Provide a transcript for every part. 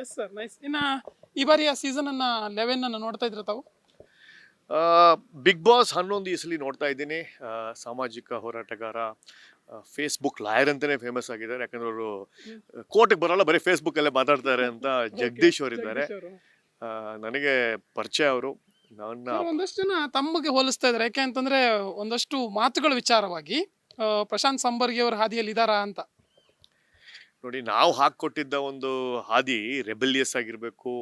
Yes sir, nice. ಇನ್ನು ಈ ಬಾರಿಯ ಸೀಸನ್ ಅನ್ನ 11 ಅನ್ನು ನೋಡ್ತಾ ಇದ್ರೆ ತಾವು? ಬಿಗ್ ಬಾಸ್ 11 ಈ ಸಲ ನೋಡ್ತಾ ಇದ್ದೀನಿ. ಸಾಮಾಜಿಕ ಹೋರಾಟಗಾರ, ಫೇಸ್ಬುಕ್ ಲಾಯರ್ ಅಂತಾನೆ ಫೇಮಸ್ ಆಗಿದ್ದಾರೆ. ಯಾಕಂದ್ರೆ ಅವರು ಕೋರ್ಟ್ಗೆ ಬರೋಲ್ಲ, ಬರೀ ಫೇಸ್ಬುಕ್ ಅಲ್ಲೇ ಮಾತಾಡ್ತಾರೆ ಅಂತ ಜಗದೀಶ್ ಅವರಿದ್ದಾರೆ. ನನಗೆ ಪರಿಚಯ ಅವರು. ನನ್ನ ಒಂದಷ್ಟು ಜನ ತಮ್ಮಗೆ ಹೋಲಿಸ್ತಾ ಇದ್ದಾರೆ. ಯಾಕೆ ಅಂತಂದ್ರೆ ಒಂದಷ್ಟು ಮಾತುಗಳ ವಿಚಾರವಾಗಿ ಪ್ರಶಾಂತ್ ಸಂಬರ್ಗಿ ಅವರ ಹಾದಿಯಲ್ಲಿ ಇದಾರಾ ಅಂತ. ನೋಡಿ, ನಾವು ಹಾಕೊಟ್ಟಿದ್ದ ಒಂದು ಹಾದಿ ರೆಬೆಲಿಯಸ್ ಆಗಿರ್ಬೇಕು,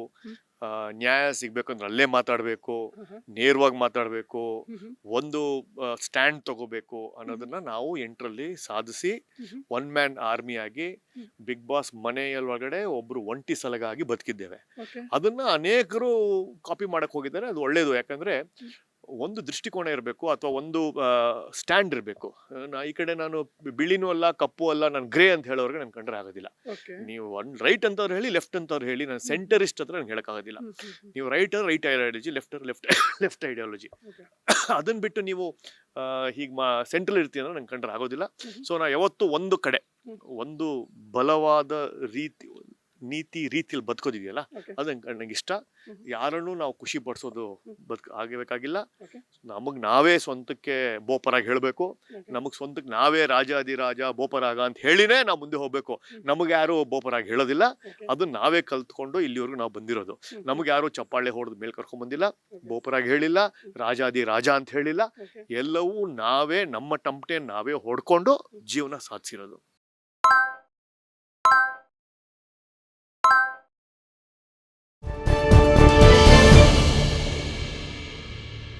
ನ್ಯಾಯ ಸಿಗ್ಬೇಕು ಅಂದ್ರೆ ಅಲ್ಲೇ ಮಾತಾಡ್ಬೇಕು, ನೇರವಾಗಿ ಮಾತಾಡ್ಬೇಕು, ಒಂದು ಸ್ಟ್ಯಾಂಡ್ ತಗೋಬೇಕು ಅನ್ನೋದನ್ನ ನಾವು 8ರಲ್ಲಿ ಸಾಧಿಸಿ ಒನ್ ಮ್ಯಾನ್ ಆರ್ಮಿ ಆಗಿ ಬಿಗ್ ಬಾಸ್ ಮನೆಯೊಳಗಡೆ ಒಬ್ರು ಒಂಟಿ ಸಲಗಾಗಿ ಬದುಕಿದ್ದೇವೆ. ಅದನ್ನ ಅನೇಕರು ಕಾಪಿ ಮಾಡಕ್ ಹೋಗಿದ್ದಾರೆ. ಅದು ಒಳ್ಳೇದು. ಯಾಕಂದ್ರೆ ಒಂದು ದೃಷ್ಟಿಕೋನ ಇರಬೇಕು, ಅಥವಾ ಒಂದು ಸ್ಟ್ಯಾಂಡ್ ಇರಬೇಕು. ಈ ಕಡೆ ನಾನು ಬಿಳಿನೂ ಅಲ್ಲ, ಕಪ್ಪು ಅಲ್ಲ, ನಾನು ಗ್ರೇ ಅಂತ ಹೇಳೋರ್ಗೆ ನನ್ ಕಂಡ್ರೆ ಆಗೋದಿಲ್ಲ. ನೀವು ರೈಟ್ ಅಂತವ್ರು ಹೇಳಿ, ಲೆಫ್ಟ್ ಅಂತವ್ರು ಹೇಳಿ, ನಾನು ಸೆಂಟರಿಸ್ಟ್ ಹತ್ರ ನನ್ಗೆ ಹೇಳಕ್ಕಾಗೋದಿಲ್ಲ. ನೀವು ರೈಟ್ ಐಡಿಯಾಲಜಿ, ಲೆಫ್ಟ್ ಐಡಿಯಾಲಜಿ. ಅದನ್ನ ಬಿಟ್ಟು ನೀವು ಹೀಗೆ ಸೆಂಟ್ರಲ್ ಇರ್ತೀವಿ ಅಂದ್ರೆ ನಂಗೆ ಕಂಡ್ರೆ ಆಗೋದಿಲ್ಲ. ಸೊ ನಾ ಯಾವತ್ತು ಒಂದು ಕಡೆ ಒಂದು ಬಲವಾದ ನೀತಿ ರೀತಿಯಲ್ಲಿ ಬದುಕೋದಿದೆಯಲ್ಲ, ಅದು ನಂಗೆ ಇಷ್ಟ. ಯಾರನ್ನು ನಾವು ಖುಷಿ ಪಡಿಸೋದು ಆಗಬೇಕಾಗಿಲ್ಲ. ನಮಗ್ ನಾವೇ ಸ್ವಂತಕ್ಕೆ ಬೋಪರಾಗ ಹೇಳ್ಬೇಕು. ನಮಗ್ ಸ್ವಂತಕ್ಕೆ ನಾವೇ ರಾಜಾದಿರಾಜ ಬೋಪರಾಗ ಅಂತ ಹೇಳಿನೇ ನಾವು ಮುಂದೆ ಹೋಗ್ಬೇಕು. ನಮಗೆ ಯಾರು ಬೋಪರಾಗ ಹೇಳೋದಿಲ್ಲ. ಅದನ್ನ ನಾವೇ ಕಲ್ತ್ಕೊಂಡು ಇಲ್ಲಿವರೆಗೂ ನಾವು ಬಂದಿರೋದು. ನಮ್ಗೆ ಯಾರು ಚಪ್ಪಾಳೆ ಹೊಡೆದ ಮೇಲೆ ಕರ್ಕೊಂಡ್ ಬಂದಿಲ್ಲ, ಬೋಪರಾಗ ಹೇಳಿಲ್ಲ, ರಾಜಾದಿರಾಜ ಅಂತ ಹೇಳಿಲ್ಲ. ಎಲ್ಲವೂ ನಾವೇ ನಮ್ಮ ಟಮಟೆ ನಾವೇ ಹೊಡ್ಕೊಂಡು ಜೀವನ ಸಾಧಿಸಿರೋದು.